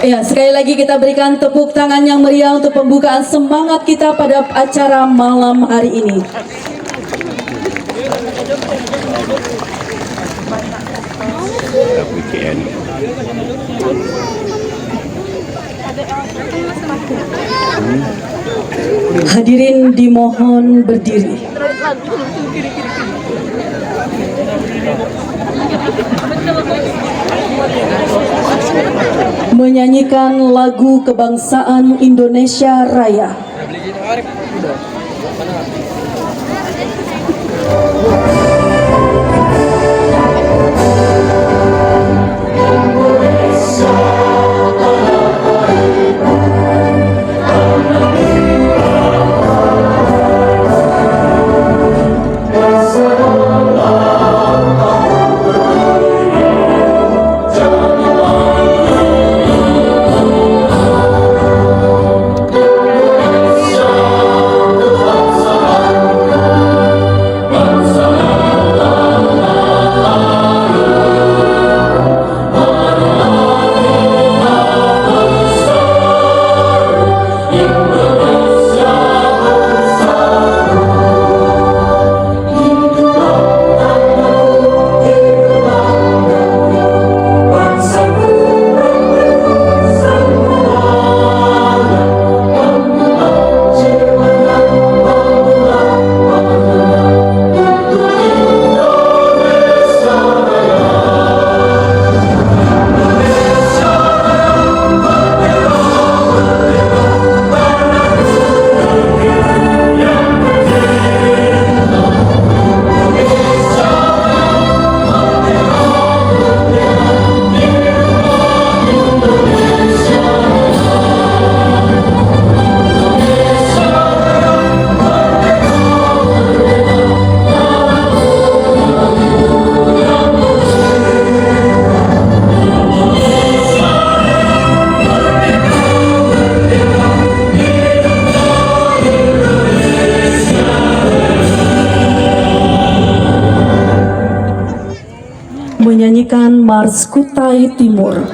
Ya, sekali lagi kita berikan tepuk tangan yang meriah untuk pembukaan semangat kita pada acara malam hari ini. Hadirin dimohon berdiri. Menyanyikan lagu kebangsaan Indonesia Raya. Menyanyikan Mars Kutai Timur.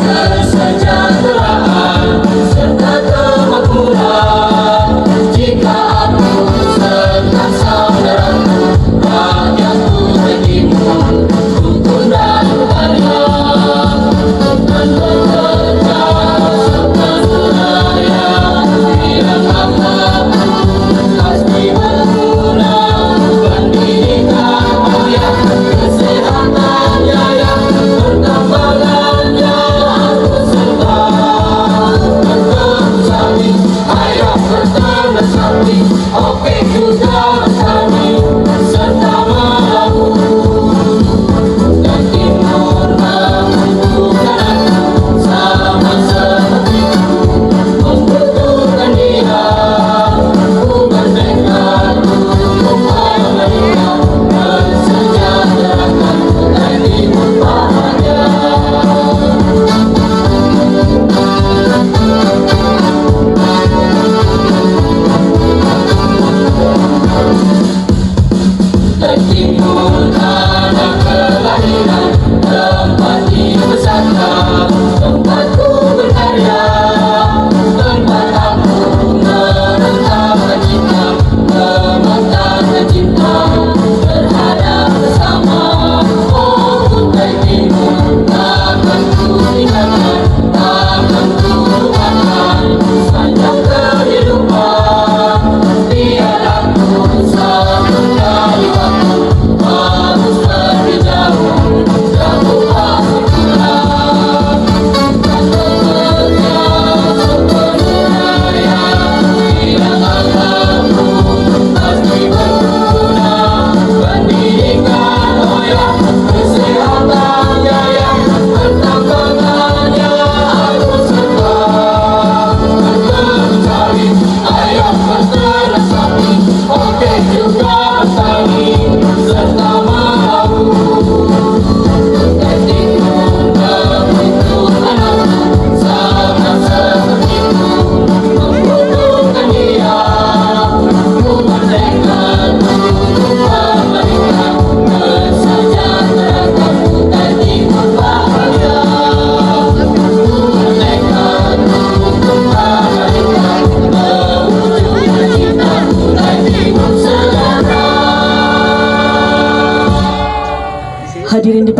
Kesejahteraan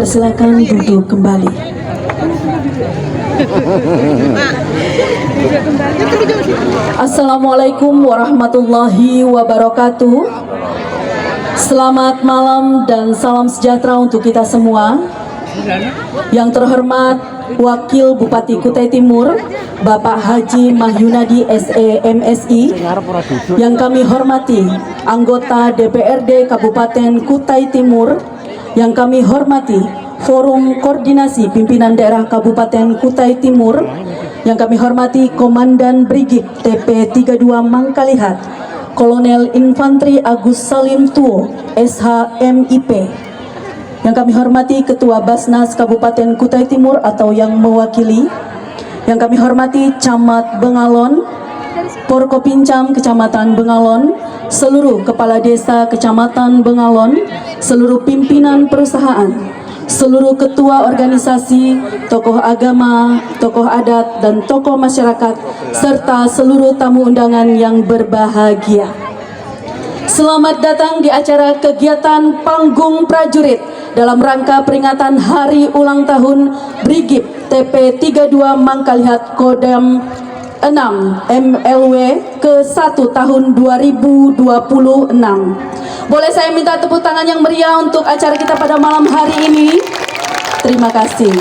dipersilakan duduk kembali. Assalamualaikum warahmatullahi wabarakatuh. Selamat malam dan salam sejahtera untuk kita semua. Yang terhormat Wakil Bupati Kutai Timur, Bapak Haji Mahyunadi SE MSI. Yang kami hormati anggota DPRD Kabupaten Kutai Timur. Yang kami hormati Forum Koordinasi Pimpinan Daerah Kabupaten Kutai Timur. Yang kami hormati Komandan Brigif TP32 Mangkalihat, Kolonel Infantri Agus Salim Tuo, SH-MIP. Yang kami hormati Ketua Basnas Kabupaten Kutai Timur atau yang mewakili. Yang kami hormati Camat Bengalon, Porkopincam Kecamatan Bengalon, seluruh Kepala Desa Kecamatan Bengalon, seluruh pimpinan perusahaan, seluruh ketua organisasi, tokoh agama, tokoh adat, dan tokoh masyarakat, serta seluruh tamu undangan yang berbahagia. Selamat datang di acara kegiatan Panggung Prajurit dalam rangka peringatan Hari Ulang Tahun Brigif TP32 Mangkalihat Kodam 6 MLW ke-1 tahun 2026. Boleh saya minta tepuk tangan yang meriah untuk acara kita pada malam hari ini? Terima kasih.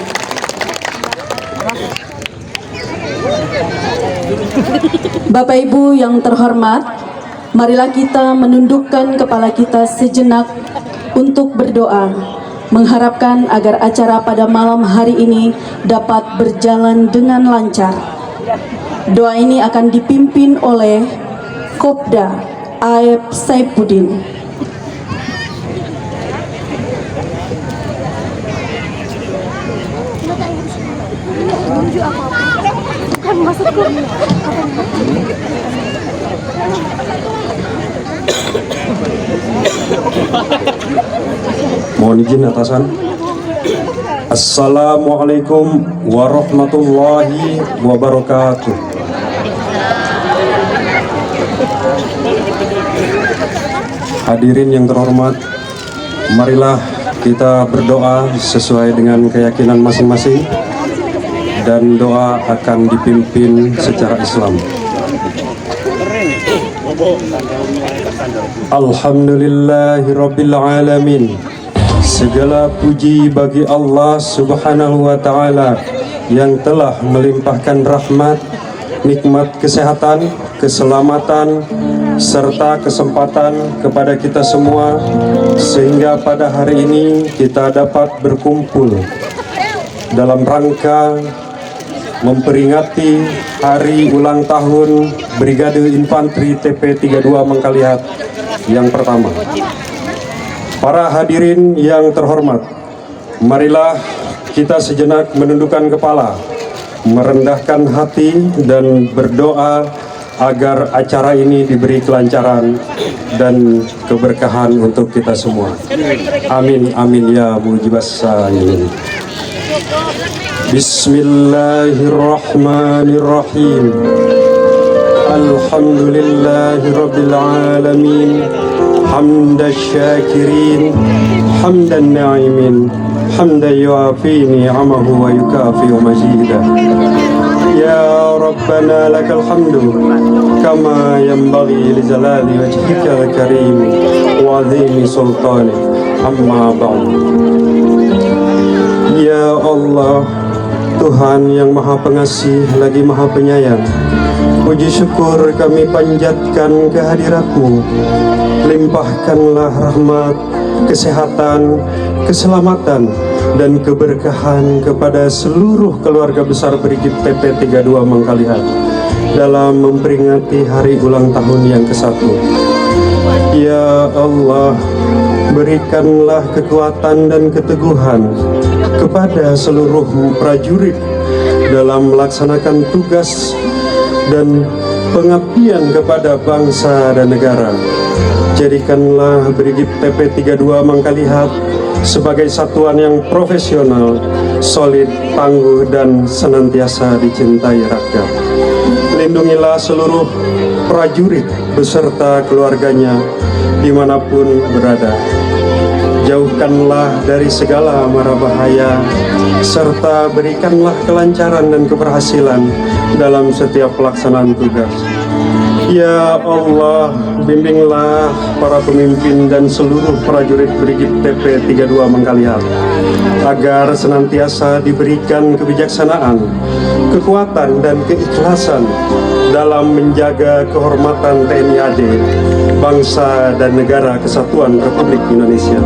Bapak Ibu yang terhormat, marilah kita menundukkan kepala kita sejenak untuk berdoa, mengharapkan agar acara pada malam hari ini dapat berjalan dengan lancar. Doa ini akan dipimpin oleh Kopda Aep Saifuddin. Mohon izin atasan. Assalamualaikum warahmatullahi wabarakatuh. Hadirin yang terhormat, marilah kita berdoa sesuai dengan keyakinan masing-masing, dan doa akan dipimpin secara Islam. Alhamdulillahirabbil alamin. Segala puji bagi Allah Subhanahu wa taala yang telah melimpahkan rahmat, nikmat kesehatan, keselamatan serta kesempatan kepada kita semua, sehingga pada hari ini kita dapat berkumpul dalam rangka memperingati hari ulang tahun Brigade Infantri TP32 Mangkalihat yang pertama. Para hadirin yang terhormat, marilah kita sejenak menundukkan kepala, merendahkan hati dan berdoa agar acara ini diberi kelancaran dan keberkahan untuk kita semua. Amin amin ya mujibas salihin. Bismillahirrahmanirrahim. Alhamdulillahirabbil alamin. Hamdan syakirin, hamdan na'imin, hamdan yuafi ni'amahu wa yukafi majidah. Ya Rabbana lakal hamdu kama yanbaghi li jalali wajhika al-karim wa 'azimi sultanik. Amma ba'd. Ya Allah, Tuhan yang Maha Pengasih lagi Maha Penyayang, puji syukur kami panjatkan kehadirat-Mu. Limpahkanlah rahmat, kesehatan, keselamatan, dan keberkahan kepada seluruh keluarga besar Brigif TP32 Mangkalihat dalam memperingati hari ulang tahun yang ke-1. Ya Allah, berikanlah kekuatan dan keteguhan kepada seluruh prajurit dalam melaksanakan tugas dan pengabdian kepada bangsa dan negara. Jadikanlah Brigif TP32 Mangkalihat sebagai satuan yang profesional, solid, tangguh, dan senantiasa dicintai rakyat. Lindungilah seluruh prajurit beserta keluarganya dimanapun berada. Jauhkan jauhkanlah dari segala mara bahaya, serta berikanlah kelancaran dan keberhasilan dalam setiap pelaksanaan tugas. Ya Allah, bimbinglah para pemimpin dan seluruh prajurit Brigif TP 32 Mangkalihat agar senantiasa diberikan kebijaksanaan, kekuatan dan keikhlasan dalam menjaga kehormatan TNI AD, bangsa dan negara kesatuan Republik Indonesia.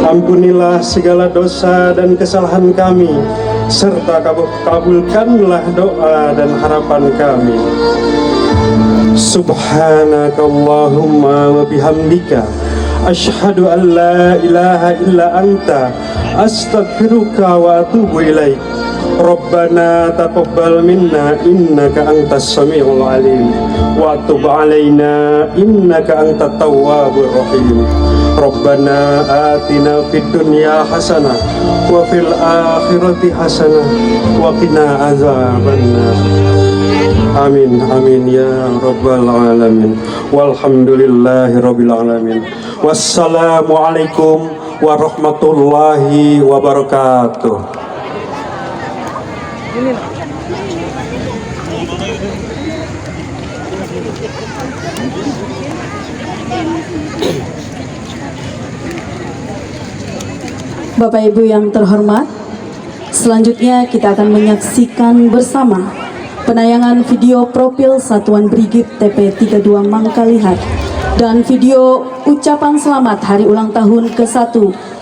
Ampunilah segala dosa dan kesalahan kami, serta kabulkanlah doa dan harapan kami. Subhanakallahumma wa bihamdika asyhadu an la ilaha illa anta astaghfiruka wa atubu ilaik. Rabbana taqabbal minna innaka antas samiul alim wa tub alaina innaka antat tawwabur rahim. Rabbana atina fid dunya hasanah wa fil akhirati hasanah wa qina azabannar. Amin amin ya rabbal alamin. Walhamdulillahi rabbil alamin. Wassalamualaikum warahmatullahi wabarakatuh. Bapak Ibu yang terhormat, selanjutnya kita akan menyaksikan bersama penayangan video profil Satuan Brigif TP 32 Mangkalihat dan video ucapan selamat hari ulang tahun ke-1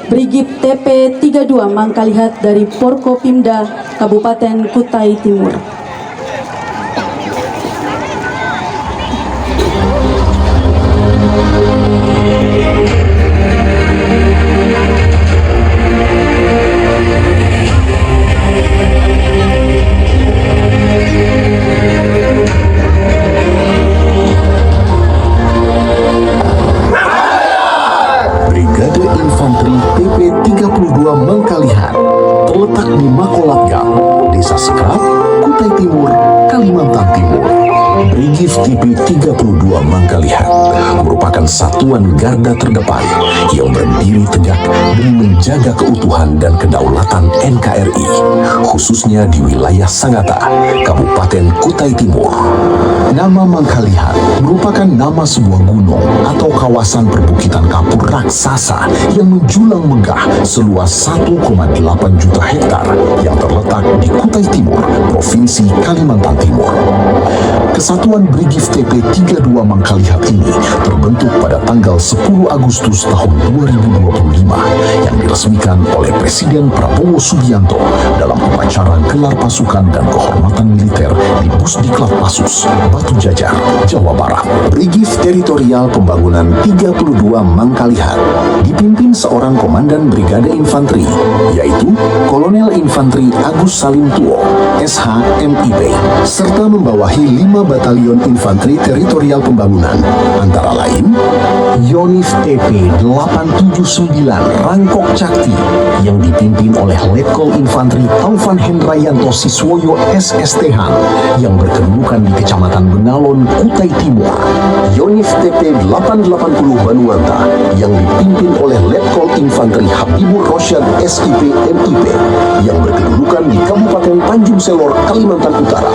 Brigif TP 32 Mangkalihat dari Forkopimda Kabupaten Kutai Timur. Mangkalihat terletak di Makolakgang, Desa Sekrap, Kutai Timur, Kalimantan Timur. Brigif TP 32 Mangkalihat merupakan satuan garda terdepan yang berdiri tegak dan menjaga keutuhan dan kedaulatan NKRI, khususnya di wilayah Sangatta, Kabupaten Kutai Timur. Nama Mangkalihat merupakan nama sebuah gunung atau kawasan perbukitan kapur raksasa yang menjulang megah seluas 1,8 juta hektar yang terletak di Kutai Timur, Provinsi Kalimantan Timur. Kesatuan Brigif TP 32 Mangkalihat ini terbentuk pada tanggal 10 Agustus tahun 2025 yang diresmikan oleh Presiden Prabowo Subianto dalam upacara gelar pasukan dan kehormatan militer di Pusdiklat Pasus, Batu Jajar, Jawa Barat. Brigif Teritorial Pembangunan 32 Mangkalihat dipimpin seorang komandan Brigade Infanteri, yaitu Kolonel Infanteri Agus Salim Tuo, SH MIP, serta membawahi 5 batalion infanteri teritorial pembangunan, antara lain Yonif TP 879 Rangkok Cakti yang dipimpin oleh Letkol Infanteri Taufan Hendrayanto Siswoyo SSTH yang berkedudukan di Kecamatan Bengalon, Kutai Timur. Yonif TP 880 Banuanta yang dipimpin oleh Letkol Infanteri Habibur Rosyad SIP MIP yang berkedudukan di Kabupaten Tanjung Selor, Kalimantan Utara.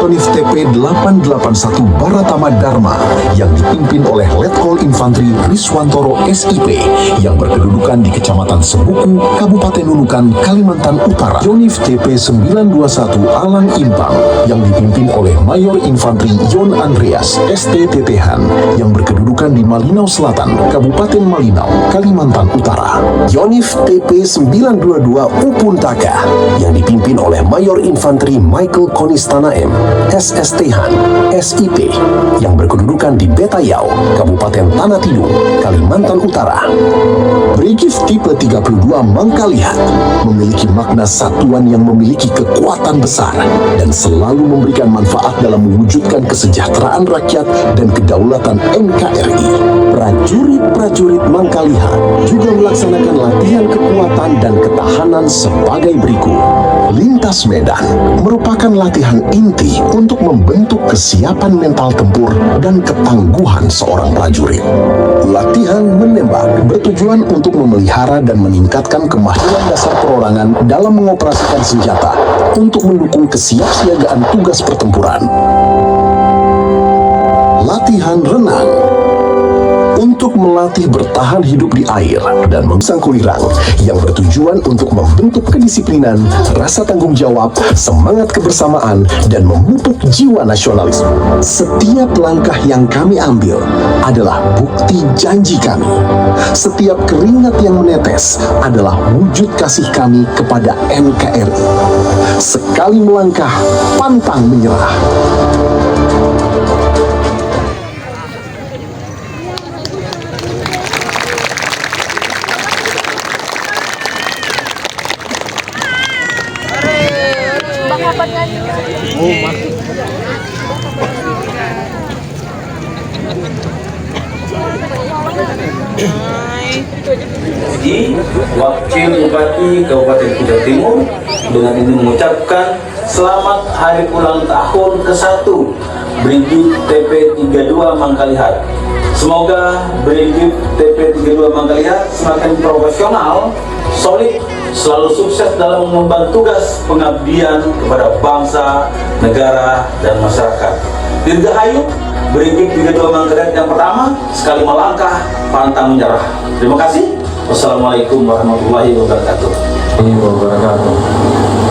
Yonif TP 881 Baratama Dharma yang dipimpin oleh Letkol Infanteri Riswantoro SIP yang berkedudukan di Kecamatan Sebuku, Kabupaten Nunukan, Kalimantan Utara. Yonif TP 921 Alang Impang yang dipimpin oleh Mayor Infanteri Yon Andreas STTThan yang berkedudukan di Malinau Selatan, Kabupaten Malinau, Kalimantan Utara. Yonif TP 922 Upuntaka yang dipimpin oleh Mayor Infanteri Michael Konistana M SSThan SIP yang berkedudukan di Betayau, Kabupaten Tanah Tidung, Kalimantan Utara. Brigif tipe 32 Mangkalihat memiliki makna satuan yang memiliki kekuatan besar dan selalu memberikan manfaat dalam mewujudkan kesejahteraan rakyat dan kedaulatan NKRI. Prajurit-prajurit Mangkalihat juga melaksanakan latihan kekuatan dan ketahanan sebagai berikut. Lintas medan merupakan latihan inti untuk membentuk kesiapan mental tempur dan ketangguhan seorang prajurit. Latihan menembak bertujuan untuk memelihara dan meningkatkan kemahiran dasar perorangan dalam mengoperasikan senjata untuk mendukung kesiapsiagaan tugas pertempuran. Latihan renang untuk melatih bertahan hidup di air dan sangkulirang yang bertujuan untuk membentuk kedisiplinan, rasa tanggung jawab, semangat kebersamaan, dan memupuk jiwa nasionalisme. Setiap langkah yang kami ambil adalah bukti janji kami. Setiap keringat yang menetes adalah wujud kasih kami kepada NKRI. Sekali melangkah, pantang menyerah. Jadi, Wakil Bupati Kabupaten Kutai Timur dengan ini mengucapkan selamat hari ulang tahun ke-1 Brigif TP32 Mangkalihat. Semoga Brigif TP32 Mangkalihat semakin profesional, solid, selalu sukses dalam mengemban tugas pengabdian kepada bangsa, negara, dan masyarakat. Dirgahayu Brigif 32 Mangkalihat yang pertama, sekali melangkah, pantang menyerah. Terima kasih. Wassalamualaikum warahmatullahi wabarakatuh.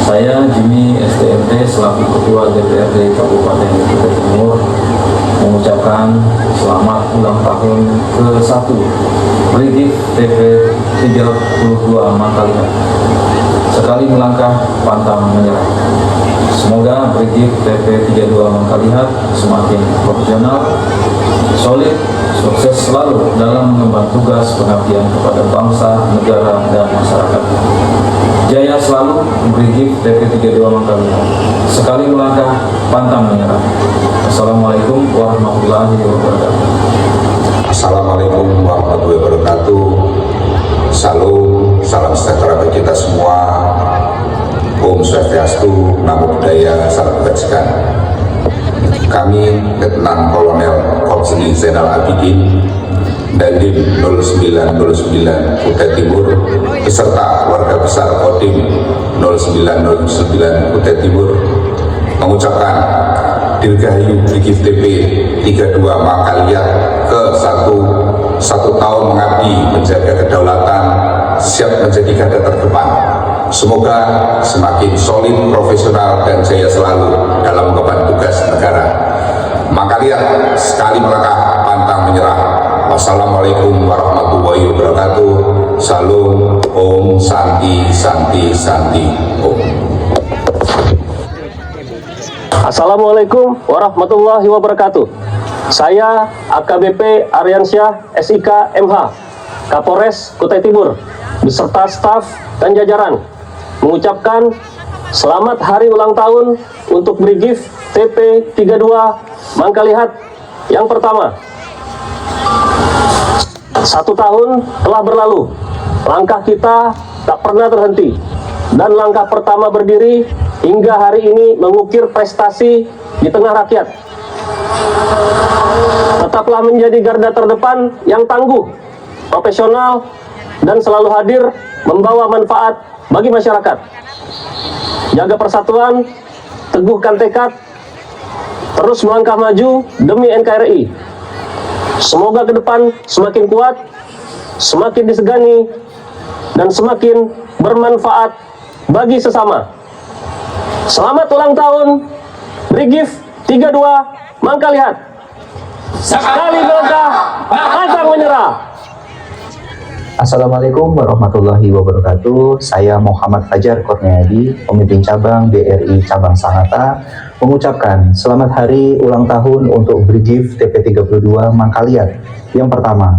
Saya Jimmy STMT selaku Ketua DPRD Kabupaten Kutai Timur mengucapkan selamat ulang tahun ke-1 Brigif TP32 Mangkalihat. Sekali melangkah, pantang menyerah. Semoga Brigif TP32 Mangkalihat semakin profesional, solid, sukses selalu dalam mengemban tugas pengabdian kepada bangsa, negara, dan masyarakat. Jaya selalu Brigif TP32 Mangkalihat. Sekali melangkah, pantang menyerah. Assalamualaikum warahmatullahi wabarakatuh. Assalamualaikum warahmatullahi wabarakatuh. Salam sejahtera bagi kita semua. Om Swastiastu, Namo Buddhaya, salam kebajikan. Kami Letnan Kolonel Komseni Zainal Abidin Dandim 0909 Kutai Timur beserta warga besar Kodim 0909 Kutai Timur mengucapkan Dirgahayu Brigif TP32 Mangkalihat ke-1 tahun mengabdi menjaga kedaulatan, siap menjadi garda terdepan. Semoga semakin solid, profesional, dan jaya selalu dalam mengemban tugas negara. Mangkalihat sekali melangkah, pantang menyerah. Wassalamualaikum warahmatullahi wabarakatuh. Salam, Om, Santi, Santi, Santi, Om. Assalamualaikum warahmatullahi wabarakatuh. Saya AKBP Aryansyah SIK MH, Kapolres Kutai Timur, beserta staf dan jajaran mengucapkan selamat hari ulang tahun untuk Brigif TP32 Mangkalihat yang pertama. 1 tahun telah berlalu, langkah kita tak pernah terhenti, dan langkah pertama berdiri hingga hari ini mengukir prestasi di tengah rakyat. Tetaplah menjadi garda terdepan yang tangguh, profesional, dan selalu hadir membawa manfaat bagi masyarakat. Jaga persatuan, teguhkan tekad, terus melangkah maju demi NKRI. Semoga ke depan semakin kuat, semakin disegani, dan semakin bermanfaat bagi sesama. Selamat ulang tahun Brigif 32 Mangkalihat. Sekali melangkah, pantang menyerah. Assalamualaikum warahmatullahi wabarakatuh. Saya Muhammad Fajar Kurniadi, pemimpin cabang BRI Cabang Sangatta, mengucapkan selamat hari ulang tahun untuk Brigif TP32 Mangkalihat yang pertama.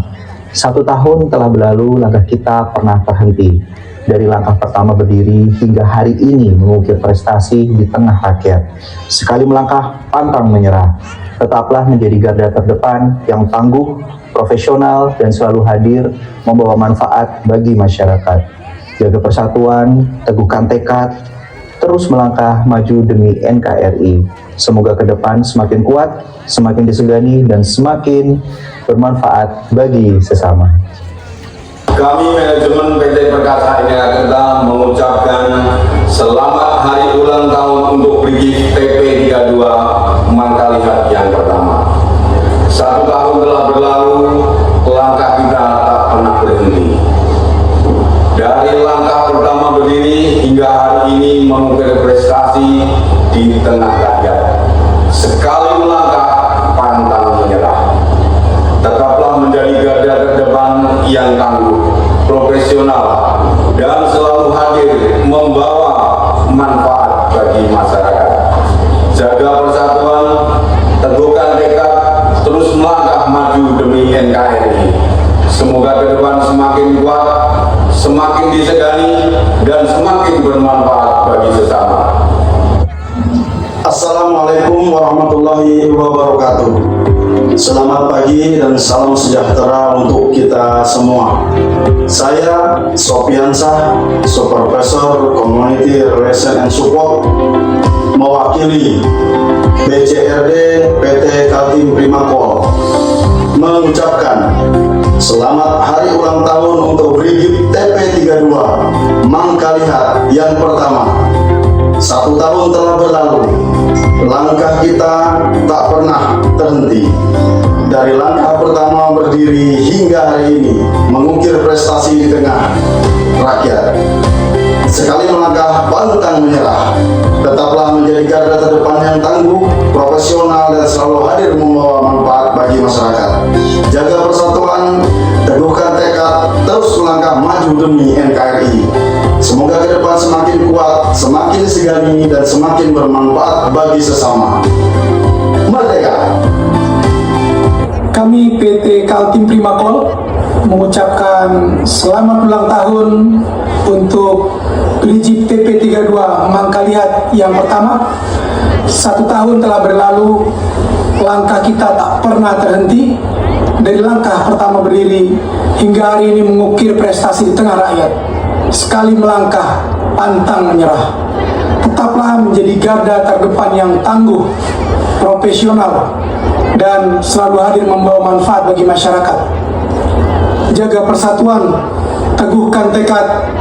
1 tahun telah berlalu, langkah kita pernah terhenti, dari langkah pertama berdiri hingga hari ini mengukir prestasi di tengah rakyat. Sekali melangkah, pantang menyerah. Tetaplah menjadi garda terdepan yang tangguh, profesional, dan selalu hadir membawa manfaat bagi masyarakat. Jaga persatuan, teguhkan tekad, terus melangkah maju demi NKRI. Semoga ke depan semakin kuat, semakin disegani, dan semakin bermanfaat bagi sesama. Kami manajemen PT Perkasa Inilah Kerta mengucapkan selamat hari ulang tahun untuk Brigif TP32 Mangkalihat yang pertama. 1 tahun telah berlalu, langkah kita tak pernah berhenti. Dari langkah pertama berdiri hingga hari ini mengukir prestasi di tengah rakyat. Sekali melangkah, pantang menyerah. Tetaplah menjadi garda terdepan yang tangguh, profesional, dan selalu hadir membawa manfaat bagi masyarakat. Jaga persatuan, teguhkan tekad, terus melangkah maju demi NKRI. Semoga ke depan semakin kuat, semakin disegani, dan semakin bermanfaat bagi sesama. Assalamualaikum warahmatullahi wabarakatuh. Selamat pagi dan salam sejahtera untuk kita semua. Saya Sopiansah, Supervisor Community Relation and Support, mewakili BCRD PT Kaltim Primakol, mengucapkan selamat hari ulang tahun untuk Brigif TP32 Mangkalihat yang pertama. 1 tahun telah berlalu, langkah kita tak pernah terhenti. Dari langkah pertama berdiri hingga hari ini mengukir prestasi di tengah rakyat. Sekali melangkah, pantang menyerah. Tetaplah menjadi garda terdepan yang tangguh, profesional, dan selalu hadir membawa manfaat bagi masyarakat. Jaga persatuan, teguhkan tekad, terus melangkah maju demi NKRI. Semoga ke depan semakin kuat, semakin disegani, dan semakin bermanfaat bagi sesama. Merdeka! Kami PT Kaltim Primakol mengucapkan selamat ulang tahun untuk Brigif TP32 Mangkalihat yang pertama. 1 tahun telah berlalu, langkah kita tak pernah terhenti. Dari langkah pertama berdiri hingga hari ini mengukir prestasi di tengah rakyat. Sekali melangkah, pantang menyerah. Tetaplah menjadi garda terdepan yang tangguh, profesional, dan selalu hadir membawa manfaat bagi masyarakat. Jaga persatuan, teguhkan tekad,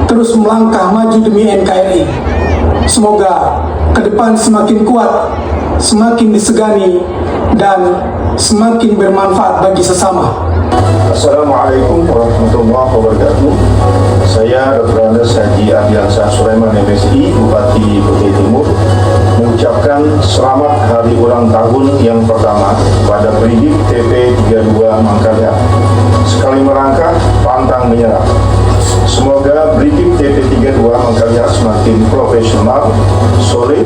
terus melangkah maju demi NKRI. Semoga ke depan semakin kuat, semakin disegani, dan semakin bermanfaat bagi sesama. Assalamualaikum warahmatullahi wabarakatuh. Saya Dr. Andes Haji Ardiansyah Sulaiman MSI, Bupati Kutai Timur, mengucapkan selamat hari ulang tahun yang pertama pada Brigif TP32 Mangkalihat. Sekali melangkah, pantang menyerah. Semoga Brigif TP32 Mangkalihat semakin profesional, solid,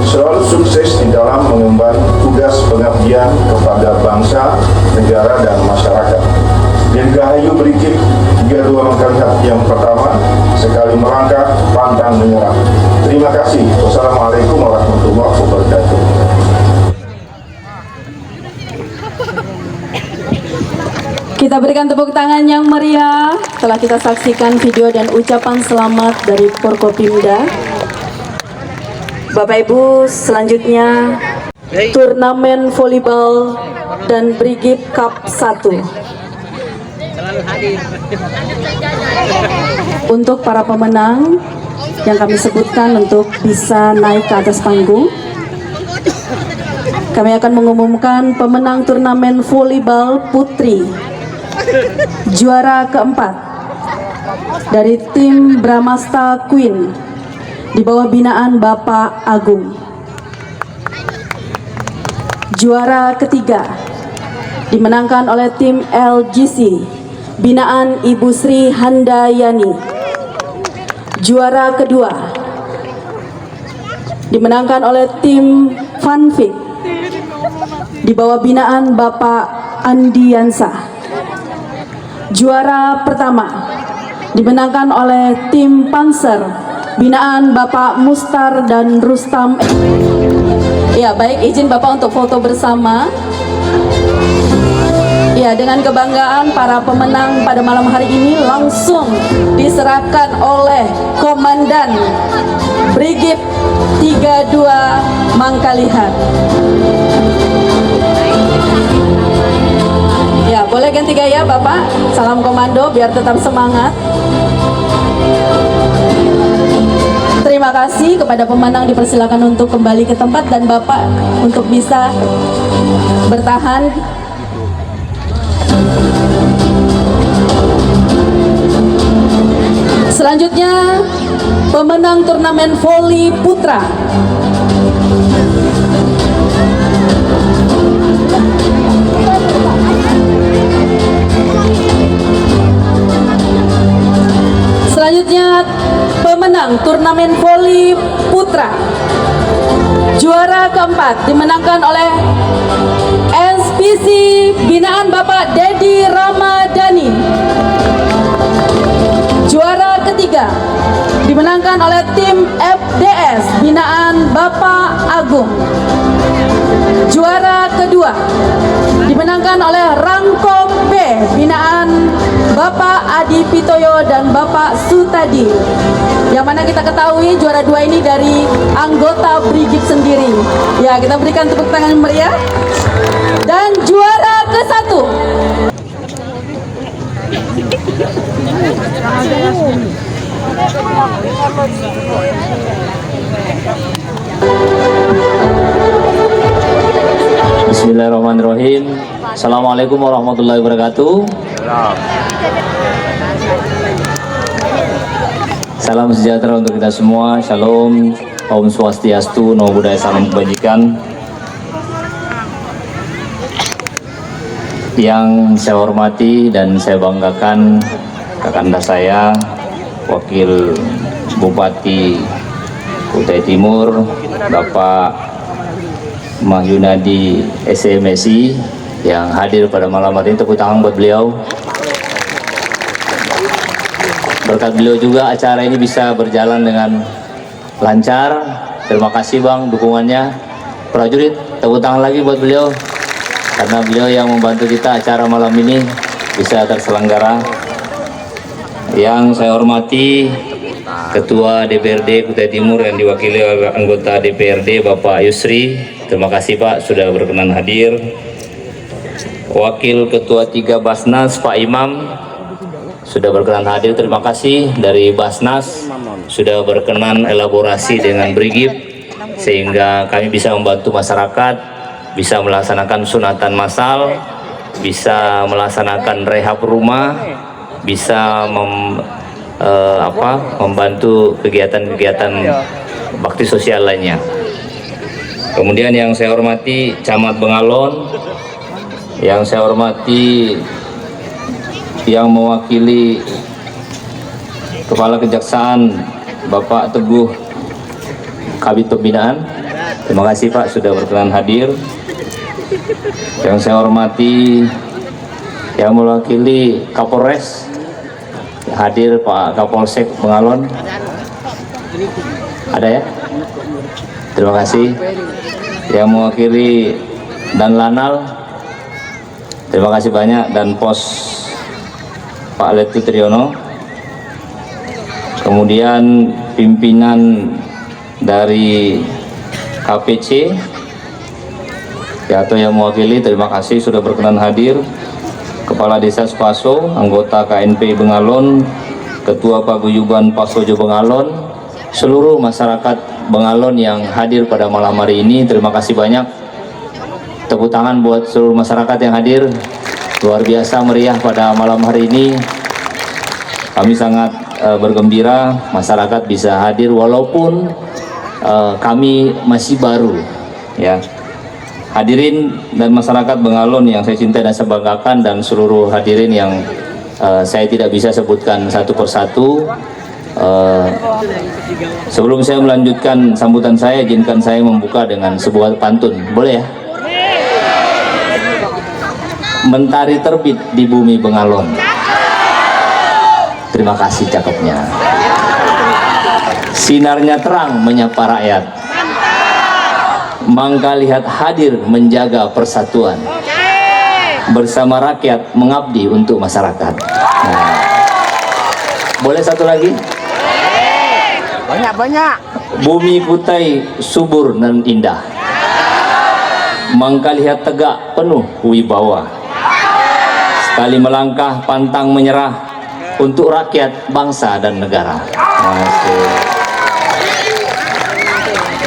selalu sukses di dalam mengemban tugas pengabdian kepada bangsa, negara, dan masyarakat. Dirgahayu Brigif 32 Mangkalihat yang pertama, sekali melangkah, pantang menyerah. Terima kasih. Wassalamualaikum warahmatullahi wabarakatuh. Kita berikan tepuk tangan yang meriah setelah kita saksikan video dan ucapan selamat dari Forkopimda. Bapak Ibu, selanjutnya turnamen volleyball dan Brigif Cup 1. Untuk para pemenang yang kami sebutkan untuk bisa naik ke atas panggung, kami akan mengumumkan pemenang turnamen volleyball putri juara keempat dari tim Bramasta Queen di bawah binaan Bapak Agung. Juara ketiga dimenangkan oleh tim LGC binaan Ibu Sri Handayani. Juara kedua dimenangkan oleh tim Fanfik di bawah binaan Bapak Andiansa. Juara pertama dimenangkan oleh tim Panzer binaan Bapak Mustar dan Rustam. Ya, baik, izin Bapak untuk foto bersama. Ya, dengan kebanggaan para pemenang pada malam hari ini langsung diserahkan oleh Komandan Brigif 32 Mangkalihat. Ya, boleh ganti gaya Bapak. Salam komando biar tetap semangat. Terima kasih kepada pemenang, dipersilakan untuk kembali ke tempat dan Bapak untuk bisa bertahan. Selanjutnya pemenang turnamen voli putra. Selanjutnya pemenang turnamen voli putra. Juara keempat dimenangkan oleh SPC binaan Bapak Dedi Ramadhani. Juara ketiga dimenangkan oleh tim FDS binaan Bapak Agung. Juara kedua dimenangkan oleh Rangkong B binaan Bapak Adi Pitoyo dan Bapak Sutadi. Yang mana kita ketahui juara dua ini dari anggota Brigif sendiri. Ya, kita berikan tepuk tangan meriah. Dan juara ke-1 Bismillahirrahmanirrahim. Assalamualaikum warahmatullahi wabarakatuh. Salam sejahtera untuk kita semua. Shalom, Om Swastiastu, Namo Buddhaya, salam kebajikan. Yang saya hormati dan saya banggakan kakanda saya, Wakil Bupati Kutai Timur, Bapak Mahyunadi SMSI yang hadir pada malam hari ini. Tepuk tangan buat beliau. Berkat beliau juga acara ini bisa berjalan dengan lancar. Terima kasih Bang dukungannya. Prajurit, tepuk tangan lagi buat beliau karena beliau yang membantu kita acara malam ini bisa terselenggara. Yang saya hormati Ketua DPRD Kutai Timur yang diwakili oleh anggota DPRD Bapak Yusri. Terima kasih Pak sudah berkenan hadir. Wakil Ketua 3 Basnas Pak Imam sudah berkenan hadir. Terima kasih dari Basnas sudah berkenan elaborasi dengan Brigif sehingga kami bisa membantu masyarakat, bisa melaksanakan sunatan massal, bisa melaksanakan rehab rumah, bisa membantu kegiatan-kegiatan bakti sosial lainnya. Kemudian yang saya hormati Camat Bengalon, yang saya hormati yang mewakili Kepala Kejaksaan Bapak Teguh Kabid Pembinaan. Terima kasih Pak sudah berkenan hadir. Yang saya hormati yang mewakili Kapolres, hadir Pak Kapolsek Bengalon. Ada ya? Terima kasih. Yang mewakili Dan Lanal, terima kasih banyak. Dan Pos Pak Letu Triyono. Kemudian pimpinan dari KPC ya, atau yang mewakili, terima kasih sudah berkenan hadir. Kepala Desa Spaso, anggota KNP Bengalon, Ketua Paguyuban Pasojo Bengalon, seluruh masyarakat Bengalon yang hadir pada malam hari ini, terima kasih banyak. Tepuk tangan buat seluruh masyarakat yang hadir. Luar biasa meriah pada malam hari ini. Kami sangat bergembira masyarakat bisa hadir walaupun kami masih baru ya. Hadirin dan masyarakat Bengalon yang saya cintai dan saya banggakan, dan seluruh hadirin yang saya tidak bisa sebutkan satu persatu. Sebelum saya melanjutkan sambutan saya, izinkan saya membuka dengan sebuah pantun, boleh ya? Mentari terbit di bumi Bengalon. Terima kasih cakepnya. Sinarnya terang menyapa rakyat. Mangkalihat hadir menjaga persatuan. Bersama rakyat mengabdi untuk masyarakat. Nah, boleh satu lagi? Banyak. Bumi Kutai subur dan indah. Mangkalihat tegak penuh wibawa. Sekali melangkah pantang menyerah untuk rakyat, bangsa dan negara.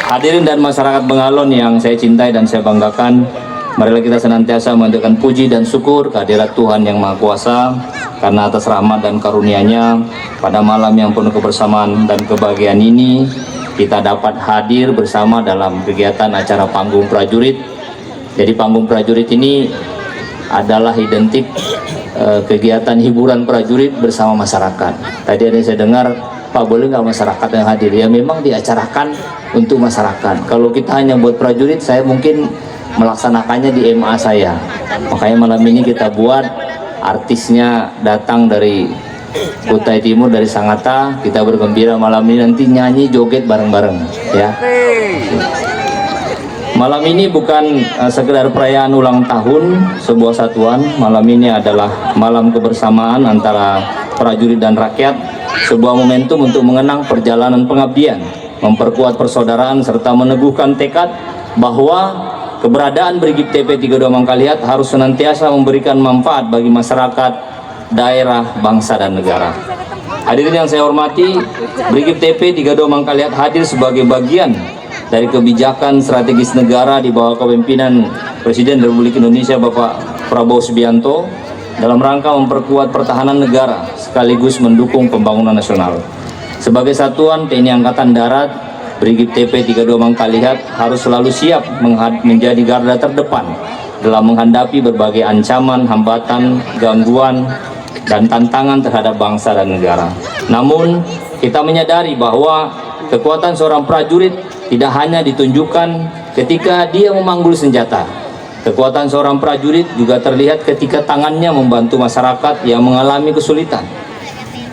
Hadirin dan masyarakat Bengalon yang saya cintai dan saya banggakan, marilah kita senantiasa mengaturkan puji dan syukur kehadirat Tuhan Yang Maha Kuasa, karena atas rahmat dan karunia-Nya pada malam yang penuh kebersamaan dan kebahagiaan ini kita dapat hadir bersama dalam kegiatan acara panggung prajurit. Jadi panggung prajurit ini adalah identik kegiatan hiburan prajurit bersama masyarakat. Tadi ada yang saya dengar, Pak, boleh nggak masyarakat yang hadir? Ya memang diacarakan untuk masyarakat. Kalau kita hanya buat prajurit, saya mungkin melaksanakannya di MA saya. Makanya malam ini kita buat artisnya datang dari Kutai Timur, dari Sangatta. Kita bergembira malam ini, nanti nyanyi joget bareng-bareng ya. Malam ini bukan sekedar perayaan ulang tahun sebuah satuan. Malam ini adalah malam kebersamaan antara prajurit dan rakyat, sebuah momentum untuk mengenang perjalanan pengabdian, memperkuat persaudaraan serta meneguhkan tekad bahwa keberadaan Brigif TP32 Mangkalihat harus senantiasa memberikan manfaat bagi masyarakat, daerah, bangsa dan negara. Hadirin yang saya hormati, Brigif TP32 Mangkalihat hadir sebagai bagian dari kebijakan strategis negara di bawah kepemimpinan Presiden Republik Indonesia Bapak Prabowo Subianto dalam rangka memperkuat pertahanan negara sekaligus mendukung pembangunan nasional. Sebagai satuan TNI Angkatan Darat, Brigif TP32 Mangkalihat harus selalu siap menjadi garda terdepan dalam menghadapi berbagai ancaman, hambatan, gangguan, dan tantangan terhadap bangsa dan negara. Namun, kita menyadari bahwa kekuatan seorang prajurit tidak hanya ditunjukkan ketika dia memanggul senjata. Kekuatan seorang prajurit juga terlihat ketika tangannya membantu masyarakat yang mengalami kesulitan,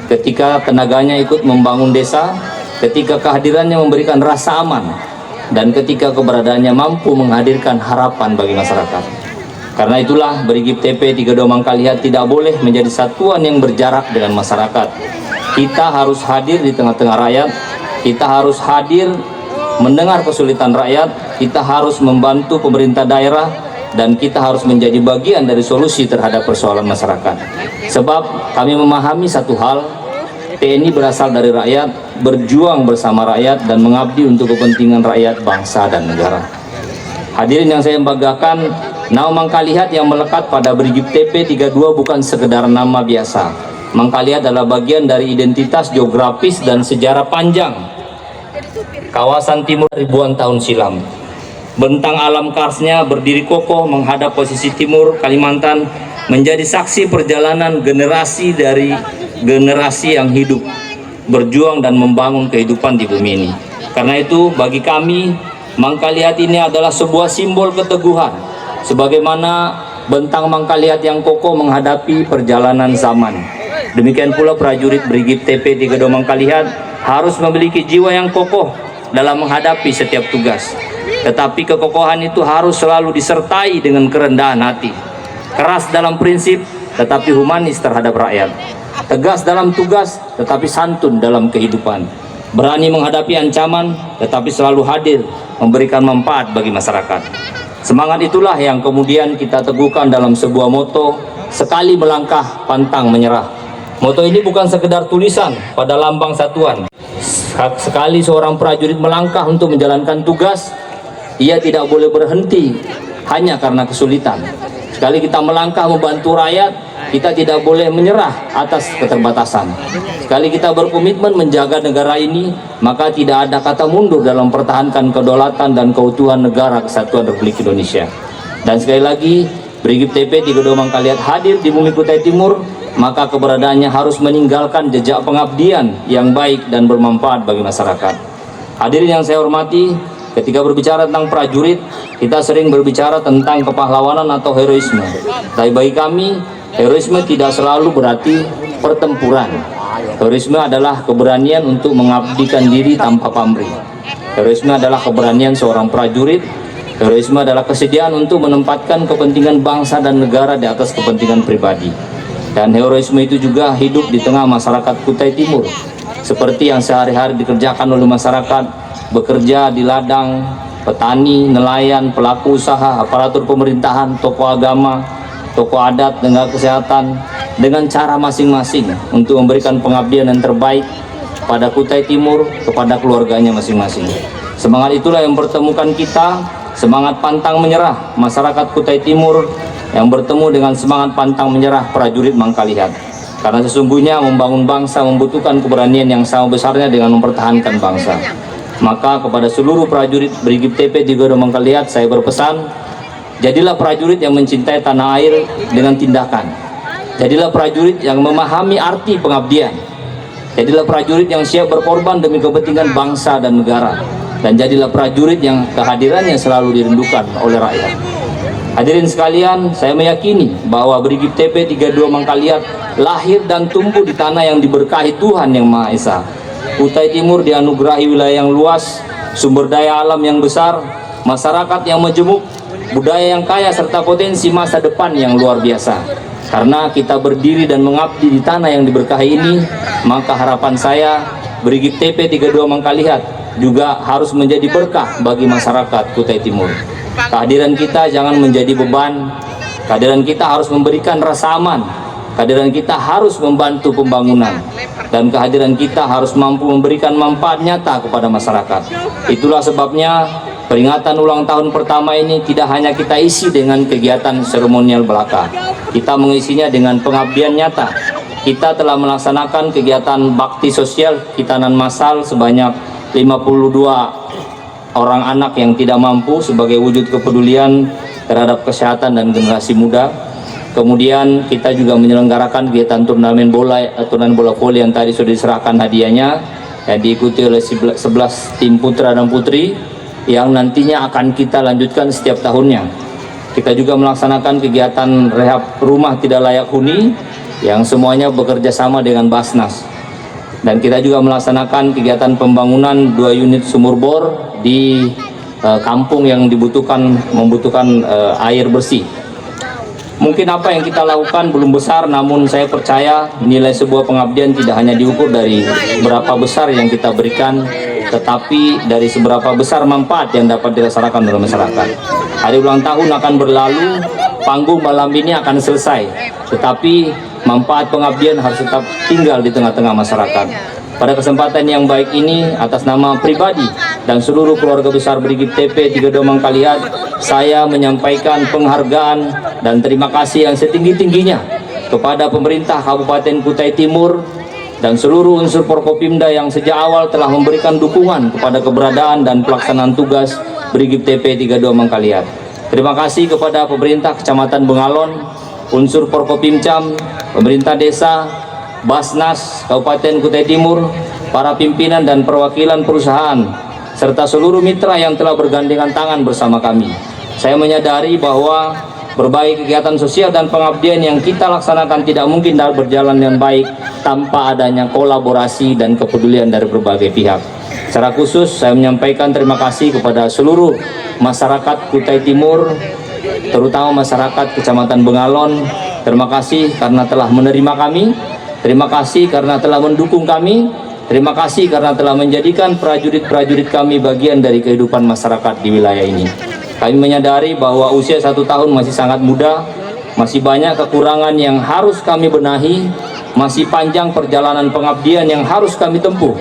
ketika tenaganya ikut membangun desa, ketika kehadirannya memberikan rasa aman, dan ketika keberadaannya mampu menghadirkan harapan bagi masyarakat. Karena itulah Brigif TP32 Mangkalihat tidak boleh menjadi satuan yang berjarak dengan masyarakat. Kita harus hadir di tengah-tengah rakyat, kita harus hadir mendengar kesulitan rakyat, kita harus membantu pemerintah daerah, dan kita harus menjadi bagian dari solusi terhadap persoalan masyarakat. Sebab kami memahami satu hal, TNI berasal dari rakyat, berjuang bersama rakyat, dan mengabdi untuk kepentingan rakyat, bangsa, dan negara. Hadirin yang saya banggakan, nama Mangkalihat yang melekat pada Brigif TP32 bukan sekedar nama biasa. Mangkalihat adalah bagian dari identitas geografis dan sejarah panjang kawasan timur ribuan tahun silam. Bentang alam karsnya berdiri kokoh menghadap posisi timur Kalimantan, menjadi saksi perjalanan generasi dari generasi yang hidup, berjuang dan membangun kehidupan di bumi ini. Karena itu bagi kami, Mangkalihat ini adalah sebuah simbol keteguhan, sebagaimana bentang Mangkalihat yang kokoh menghadapi perjalanan zaman. Demikian pula prajurit Brigif TP32 Mangkalihat harus memiliki jiwa yang kokoh dalam menghadapi setiap tugas. Tetapi kekokohan itu harus selalu disertai dengan kerendahan hati, keras dalam prinsip tetapi humanis terhadap rakyat, tegas dalam tugas tetapi santun dalam kehidupan, berani menghadapi ancaman tetapi selalu hadir memberikan manfaat bagi masyarakat. Semangat itulah yang kemudian kita teguhkan dalam sebuah moto, sekali melangkah pantang menyerah. Moto ini bukan sekedar tulisan pada lambang satuan. Sekali seorang prajurit melangkah untuk menjalankan tugas, ia tidak boleh berhenti hanya karena kesulitan. Sekali kita melangkah membantu rakyat, kita tidak boleh menyerah atas keterbatasan. Sekali kita berkomitmen menjaga negara ini, maka tidak ada kata mundur dalam mempertahankan kedaulatan dan keutuhan negara kesatuan Republik Indonesia. Dan sekali lagi, Brigif TP32 Mangkalihat hadir di bumi Kutai Timur, maka keberadaannya harus meninggalkan jejak pengabdian yang baik dan bermanfaat bagi masyarakat. Hadirin yang saya hormati, ketika berbicara tentang prajurit, kita sering berbicara tentang kepahlawanan atau heroisme. Tapi bagi kami, heroisme tidak selalu berarti pertempuran. Heroisme adalah keberanian untuk mengabdikan diri tanpa pamrih. Heroisme adalah keberanian seorang prajurit. Heroisme adalah kesediaan untuk menempatkan kepentingan bangsa dan negara di atas kepentingan pribadi. Dan heroisme itu juga hidup di tengah masyarakat Kutai Timur, seperti yang sehari-hari dikerjakan oleh masyarakat, bekerja di ladang, petani, nelayan, pelaku usaha, aparatur pemerintahan, tokoh agama, tokoh adat, tenaga kesehatan, dengan cara masing-masing untuk memberikan pengabdian yang terbaik pada Kutai Timur, kepada keluarganya masing-masing. Semangat itulah yang mempertemukan kita, semangat pantang menyerah masyarakat Kutai Timur yang bertemu dengan semangat pantang menyerah prajurit Mangkalihat. Karena sesungguhnya membangun bangsa membutuhkan keberanian yang sama besarnya dengan mempertahankan bangsa. Maka kepada seluruh prajurit Brigif TP 32 Mangkalihat saya berpesan, jadilah prajurit yang mencintai tanah air dengan tindakan. Jadilah prajurit yang memahami arti pengabdian. Jadilah prajurit yang siap berkorban demi kepentingan bangsa dan negara. Dan jadilah prajurit yang kehadirannya selalu dirindukan oleh rakyat. Hadirin sekalian, saya meyakini bahwa Brigif TP 32 Mangkalihat lahir dan tumbuh di tanah yang diberkahi Tuhan Yang Maha Esa. Kutai Timur dianugerahi wilayah yang luas, sumber daya alam yang besar, masyarakat yang majemuk, budaya yang kaya, serta potensi masa depan yang luar biasa. Karena kita berdiri dan mengabdi di tanah yang diberkahi ini, maka harapan saya Brigif TP 32 Mangkalihat juga harus menjadi berkah bagi masyarakat Kutai Timur. Kehadiran kita jangan menjadi beban. Kehadiran kita harus memberikan rasa aman. Kehadiran kita harus membantu pembangunan. Dan kehadiran kita harus mampu memberikan manfaat nyata kepada masyarakat. Itulah sebabnya peringatan ulang tahun pertama ini tidak hanya kita isi dengan kegiatan seremonial belaka. Kita mengisinya dengan pengabdian nyata. Kita telah melaksanakan kegiatan bakti sosial hitanan massal sebanyak 52 orang anak yang tidak mampu sebagai wujud kepedulian terhadap kesehatan dan generasi muda. Kemudian kita juga menyelenggarakan kegiatan turnamen bola voli yang tadi sudah diserahkan hadiahnya, yang diikuti oleh 11 tim putra dan putri yang nantinya akan kita lanjutkan setiap tahunnya. Kita juga melaksanakan kegiatan rehab rumah tidak layak huni yang semuanya bekerja sama dengan Basnas. Dan kita juga melaksanakan kegiatan pembangunan 2 unit sumur bor di kampung yang membutuhkan air bersih. Mungkin apa yang kita lakukan belum besar, namun saya percaya nilai sebuah pengabdian tidak hanya diukur dari berapa besar yang kita berikan, tetapi dari seberapa besar manfaat yang dapat dirasakan oleh masyarakat. Hari ulang tahun akan berlalu, panggung malam ini akan selesai, tetapi manfaat pengabdian harus tetap tinggal di tengah-tengah masyarakat. Pada kesempatan yang baik ini, atas nama pribadi dan seluruh keluarga besar Brigif TP 32 Mangkalihat, saya menyampaikan penghargaan dan terima kasih yang setinggi-tingginya kepada pemerintah Kabupaten Kutai Timur dan seluruh unsur Forkopimda yang sejak awal telah memberikan dukungan kepada keberadaan dan pelaksanaan tugas Brigif TP 32 Mangkalihat. Terima kasih kepada pemerintah Kecamatan Bengalon, unsur Forkopimcam, pemerintah desa, Basnas Kabupaten Kutai Timur, para pimpinan dan perwakilan perusahaan, serta seluruh mitra yang telah bergandengan tangan bersama kami. Saya menyadari bahwa berbagai kegiatan sosial dan pengabdian yang kita laksanakan tidak mungkin dapat berjalan dengan baik tanpa adanya kolaborasi dan kepedulian dari berbagai pihak. Secara khusus saya menyampaikan terima kasih kepada seluruh masyarakat Kutai Timur, terutama masyarakat Kecamatan Bengalon. Terima kasih karena telah menerima kami. Terima kasih karena telah mendukung kami. Terima kasih karena telah menjadikan prajurit-prajurit kami bagian dari kehidupan masyarakat di wilayah ini. Kami menyadari bahwa usia 1 tahun masih sangat muda, masih banyak kekurangan yang harus kami benahi, masih panjang perjalanan pengabdian yang harus kami tempuh.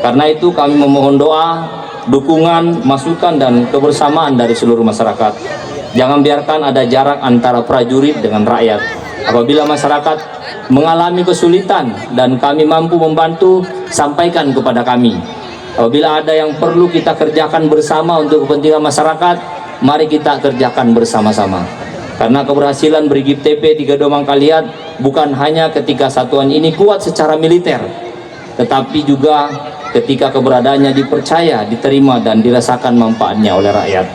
Karena itu kami memohon doa, dukungan, masukan, dan kebersamaan dari seluruh masyarakat. Jangan biarkan ada jarak antara prajurit dengan rakyat. Apabila masyarakat mengalami kesulitan dan kami mampu membantu, sampaikan kepada kami. Apabila ada yang perlu kita kerjakan bersama untuk kepentingan masyarakat, mari kita kerjakan bersama-sama. Karena keberhasilan Brigif TP 32 Mangkalihat bukan hanya ketika satuan ini kuat secara militer, tetapi juga ketika keberadaannya dipercaya, diterima, dan dirasakan manfaatnya oleh rakyat.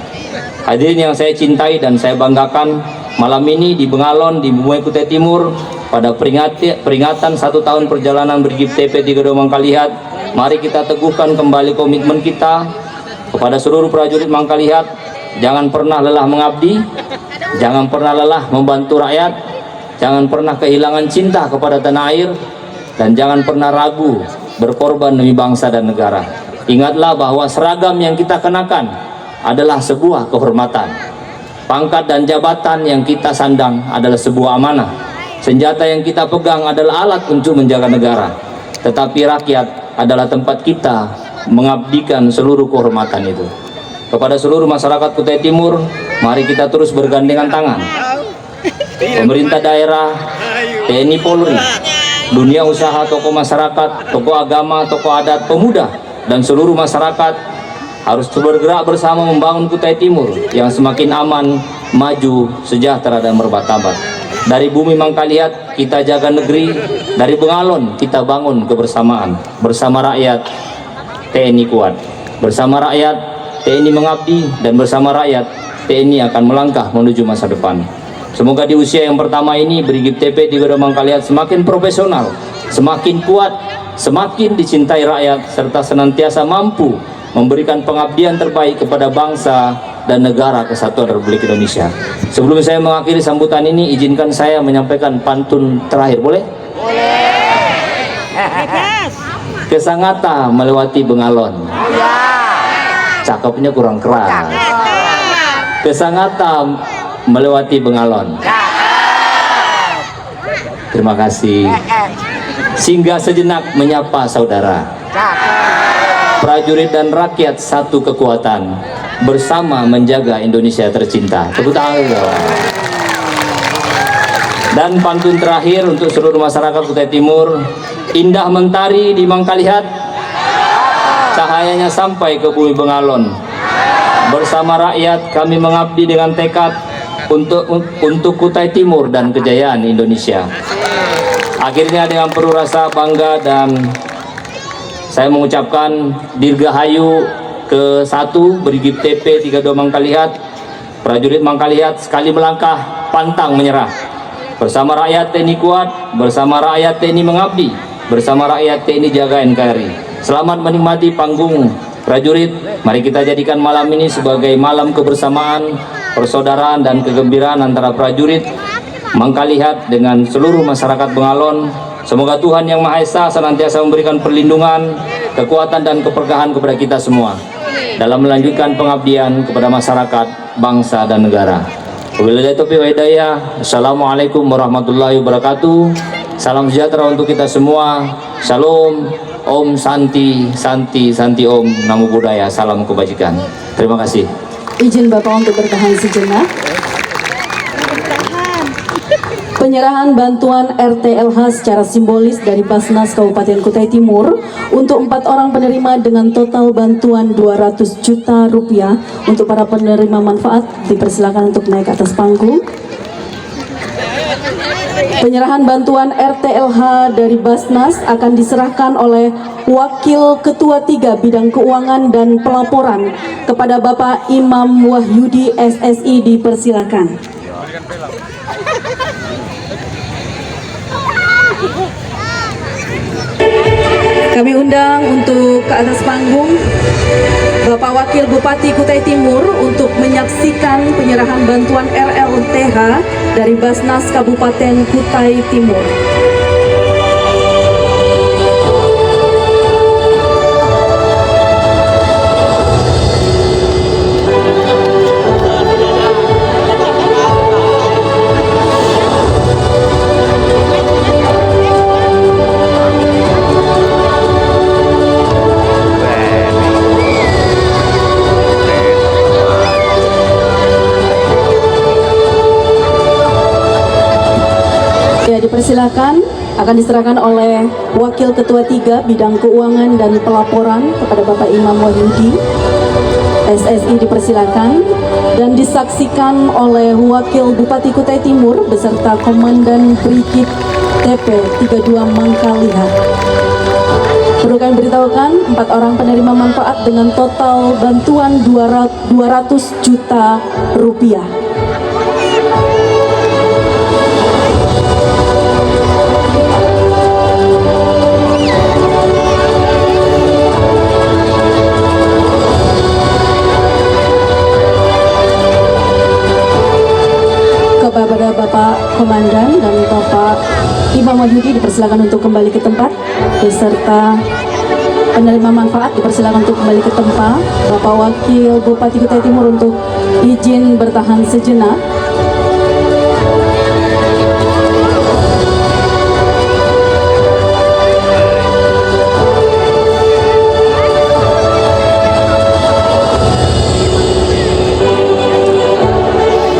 Hadirin yang saya cintai dan saya banggakan, malam ini di Bengalon, di Bumai Kutai Timur, pada peringatan 1 tahun perjalanan Brigif TP32 Mangkalihat, mari kita teguhkan kembali komitmen kita kepada seluruh prajurit Mangkalihat. Jangan pernah lelah mengabdi, jangan pernah lelah membantu rakyat, jangan pernah kehilangan cinta kepada tanah air, dan jangan pernah ragu berkorban demi bangsa dan negara. Ingatlah bahwa seragam yang kita kenakan adalah sebuah kehormatan. Pangkat dan jabatan yang kita sandang adalah sebuah amanah. Senjata yang kita pegang adalah alat untuk menjaga negara. Tetapi rakyat adalah tempat kita mengabdikan seluruh kehormatan itu. Kepada seluruh masyarakat Kutai Timur, mari kita terus bergandengan tangan. Pemerintah daerah, TNI Polri, dunia usaha, tokoh masyarakat, tokoh agama, tokoh adat, pemuda, dan seluruh masyarakat harus bergerak bersama membangun Kutai Timur yang semakin aman, maju, sejahtera, dan bermartabat. Dari bumi Mangkalihat kita jaga negeri, dari Bengalon kita bangun kebersamaan. Bersama rakyat TNI kuat, bersama rakyat TNI mengabdi, dan bersama rakyat TNI akan melangkah menuju masa depan. Semoga di usia yang pertama ini Brigif TP32 Mangkalihat semakin profesional, semakin kuat, semakin dicintai rakyat, serta senantiasa mampu memberikan pengabdian terbaik kepada bangsa dan negara kesatuan Republik Indonesia. Sebelum saya mengakhiri sambutan ini, izinkan saya menyampaikan pantun terakhir, boleh? Kesangata melewati Bengalon. Cakepnya kurang keras. Kesangata melewati Bengalon. Terima kasih. Singgah sejenak menyapa saudara. Prajurit dan rakyat satu kekuatan, bersama menjaga Indonesia tercinta. Tepuk tangan. Dan pantun terakhir untuk seluruh masyarakat Kutai Timur. Indah mentari di Mangkalihat, cahayanya sampai ke bumi Bengalon. Bersama rakyat kami mengabdi dengan tekad untuk Kutai Timur dan kejayaan Indonesia. Akhirnya dengan penuh rasa bangga dan saya mengucapkan Dirgahayu ke-1 Brigif TP32 Mangkalihat. Prajurit Mangkalihat sekali melangkah pantang menyerah. Bersama rakyat TNI kuat, bersama rakyat TNI mengabdi, bersama rakyat TNI jaga NKRI. Selamat menikmati panggung prajurit. Mari kita jadikan malam ini sebagai malam kebersamaan, persaudaraan, dan kegembiraan antara prajurit Mangkalihat dengan seluruh masyarakat Bengalon. Semoga Tuhan Yang Maha Esa senantiasa memberikan perlindungan, kekuatan, dan keberkahan kepada kita semua dalam melanjutkan pengabdian kepada masyarakat, bangsa, dan negara. Wabillahi taufiq wal hidayah. Assalamualaikum warahmatullahi wabarakatuh. Salam sejahtera untuk kita semua. Shalom, Om Santi, Santi, Santi Om, Namo Buddhaya, salam kebajikan. Terima kasih. Izin Bapak untuk bertahan sejenak. Penyerahan bantuan RTLH secara simbolis dari Basnas Kabupaten Kutai Timur untuk 4 orang penerima dengan total bantuan 200 juta rupiah. Untuk para penerima manfaat dipersilakan untuk naik ke atas panggung. Penyerahan bantuan RTLH dari Basnas akan diserahkan oleh Wakil Ketua 3 Bidang Keuangan dan Pelaporan kepada Bapak Imam Wahyudi SSI, dipersilakan. Kami undang untuk ke atas panggung Bapak Wakil Bupati Kutai Timur untuk menyaksikan penyerahan bantuan RLTH dari Basnas Kabupaten Kutai Timur. Dipersilakan, akan diserahkan oleh Wakil Ketua 3 Bidang Keuangan dan Pelaporan kepada Bapak Imam Wahyudi SSI, dipersilakan, dan disaksikan oleh Wakil Bupati Kutai Timur beserta Komandan Brigif TP32 Mangkalihat. Perlu kami beritahukan, 4 orang penerima manfaat dengan total bantuan 200 juta rupiah. kepada Bapak Komandan dan Bapak Imam Wahyudi dipersilakan untuk kembali ke tempat, beserta penerima manfaat dipersilakan untuk kembali ke tempat. Bapak Wakil Bupati Kutai Timur untuk izin bertahan sejenak.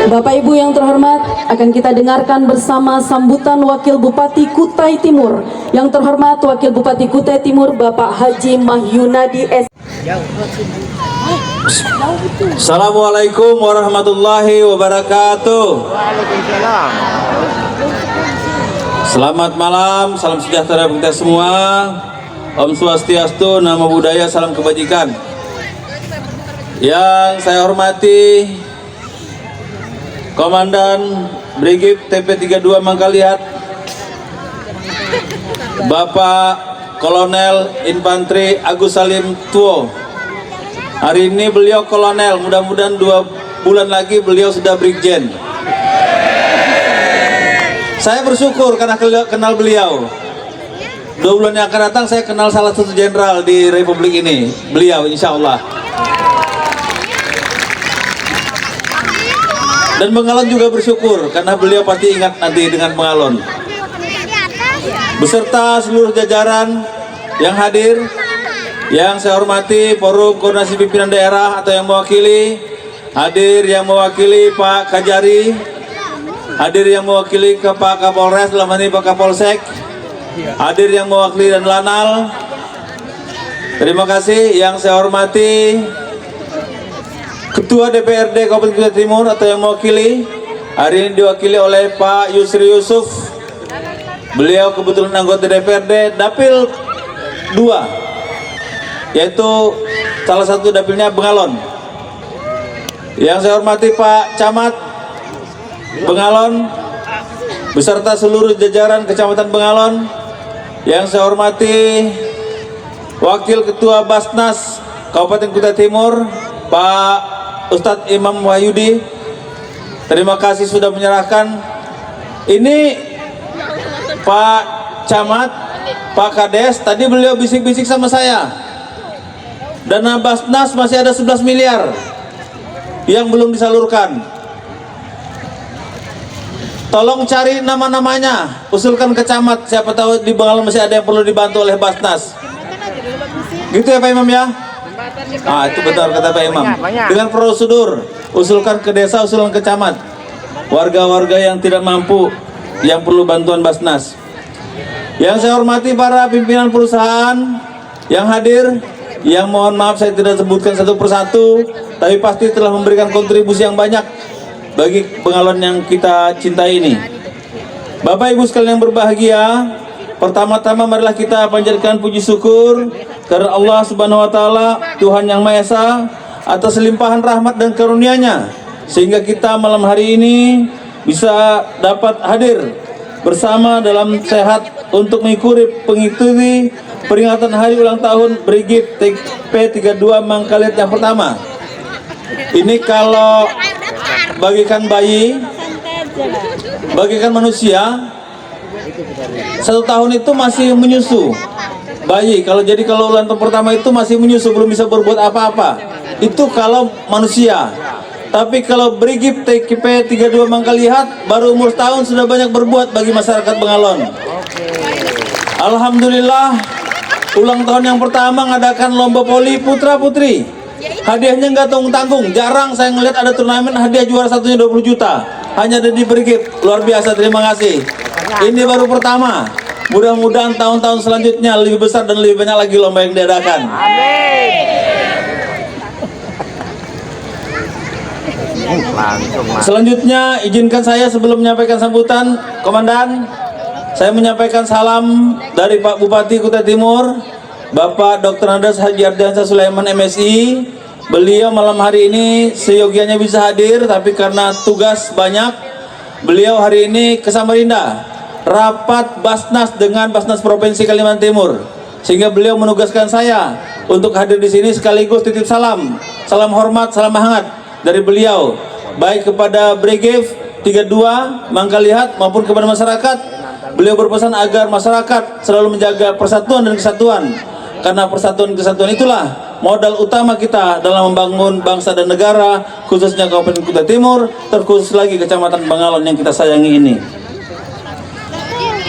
Bapak Ibu yang terhormat, akan kita dengarkan bersama sambutan Wakil Bupati Kutai Timur. Yang terhormat Wakil Bupati Kutai Timur Bapak Haji Mahyunadi S. Assalamualaikum warahmatullahi wabarakatuh. Selamat malam, salam sejahtera bagi kita semua. Om Swastiastu, Namo Buddhaya, salam kebajikan. Yang saya hormati Komandan Brigif TP32 Mangkalihat, Bapak Kolonel Infanteri Agus Salim Tuo. Hari ini beliau kolonel, mudah-mudahan 2 bulan lagi beliau sudah brigjen. Saya bersyukur karena kenal beliau. 2 bulan yang akan datang saya kenal salah satu jenderal di Republik ini, beliau insya Allah. Dan Bengalon juga bersyukur karena beliau pasti ingat nanti dengan Bengalon. Beserta seluruh jajaran yang hadir, yang saya hormati Forum Koordinasi Pimpinan Daerah atau yang mewakili, hadir yang mewakili Pak Kajari, hadir yang mewakili ke Pak Kapolres dalam ini Pak Kapolsek, hadir yang mewakili dan Lanal. Terima kasih yang saya hormati Ketua DPRD Kabupaten Kutai Timur atau yang mewakili, hari ini diwakili oleh Pak Yusri Yusuf. Beliau kebetulan anggota DPRD Dapil 2, yaitu salah satu dapilnya Bengalon. Yang saya hormati Pak Camat Bengalon beserta seluruh jajaran Kecamatan Bengalon. Yang saya hormati Wakil Ketua Basnas Kabupaten Kutai Timur Pak Ustadz Imam Wahyudi, terima kasih sudah menyerahkan. Ini Pak Camat, Pak Kades, tadi beliau bisik-bisik sama saya. Dana Basnas masih ada 11 miliar yang belum disalurkan. Tolong cari nama-namanya, usulkan ke Camat, siapa tahu di Bengalon masih ada yang perlu dibantu oleh Basnas. Gitu ya Pak Imam ya? Ah, itu benar kata Pak Imam. Dengan prosedur, usulkan ke desa, usulkan ke camat. Warga-warga yang tidak mampu, yang perlu bantuan Basnas. Yang saya hormati para pimpinan perusahaan yang hadir, yang mohon maaf saya tidak sebutkan satu persatu, tapi pasti telah memberikan kontribusi yang banyak bagi Bengalon yang kita cintai ini. Bapak Ibu sekalian yang berbahagia, pertama-tama marilah kita panjatkan puji syukur karena Allah Subhanahu wa taala, Tuhan yang Maha Esa, atas limpahan rahmat dan karunia-Nya sehingga kita malam hari ini bisa dapat hadir bersama dalam sehat untuk mengikuti peringatan hari ulang tahun Brigif TP32 Mangkalihat yang pertama. Ini kalau bagikan bayi, bagikan manusia, 1 tahun itu masih menyusu. Bayi kalau ulang tahun pertama itu masih menyusu, belum bisa berbuat apa-apa. Itu kalau manusia. Tapi kalau Brigif TP32 Mangkalihat baru umur setahun sudah banyak berbuat bagi masyarakat Bengalon. Alhamdulillah, ulang tahun yang pertama mengadakan lomba voli putra putri. Hadiahnya nggak tanggung-tanggung. Jarang saya ngeliat ada turnamen hadiah juara satunya 20 juta. Hanya ada di Brigif. Luar biasa, terima kasih. Ini baru pertama. Mudah-mudahan tahun-tahun selanjutnya lebih besar dan lebih banyak lagi lomba yang diadakan. Selanjutnya izinkan saya sebelum menyampaikan sambutan Komandan, saya menyampaikan salam dari Pak Bupati Kutai Timur, Bapak Dr. Andes Haji Ardiansyah Sulaiman MSI. Beliau malam hari ini seyogianya bisa hadir, tapi karena tugas banyak, beliau hari ini ke Samarinda rapat Basnas dengan Basnas Provinsi Kalimantan Timur, sehingga beliau menugaskan saya untuk hadir di sini sekaligus titip salam hormat, salam hangat dari beliau, baik kepada Brigif 32 Mangkalihat maupun kepada masyarakat, beliau berpesan agar masyarakat selalu menjaga persatuan dan kesatuan, karena persatuan dan kesatuan itulah modal utama kita dalam membangun bangsa dan negara, khususnya Kabupaten Kutai Timur, terkhusus lagi Kecamatan Bengalon yang kita sayangi ini.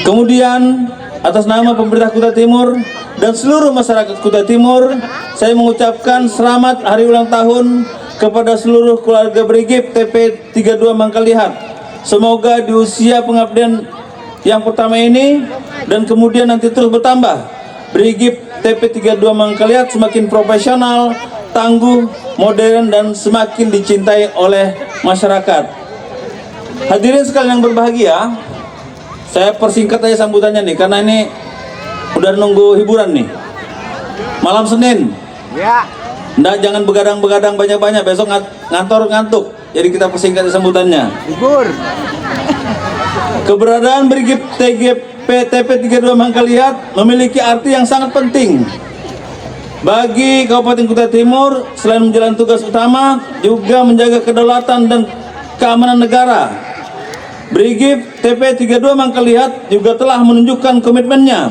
Kemudian atas nama pemerintah Kutai Timur dan seluruh masyarakat Kutai Timur, saya mengucapkan selamat hari ulang tahun kepada seluruh keluarga Brigif TP32 Mangkalihat. Semoga di usia pengabdian yang pertama ini dan kemudian nanti terus bertambah, Brigif TP32 Mangkalihat semakin profesional, tangguh, modern, dan semakin dicintai oleh masyarakat. Hadirin sekalian yang berbahagia, saya persingkat aja sambutannya nih, karena ini udah nunggu hiburan nih. Malam Senin. Ya. Nggak, jangan begadang-begadang banyak-banyak, besok ngantor ngantuk. Jadi kita persingkat sambutannya. Libur. Keberadaan Brigif TP32 Mangkalihat memiliki arti yang sangat penting bagi Kabupaten Kutai Timur. Selain menjalankan tugas utama, juga menjaga kedaulatan dan keamanan negara. Brigif TP32 Mangkalihat juga telah menunjukkan komitmennya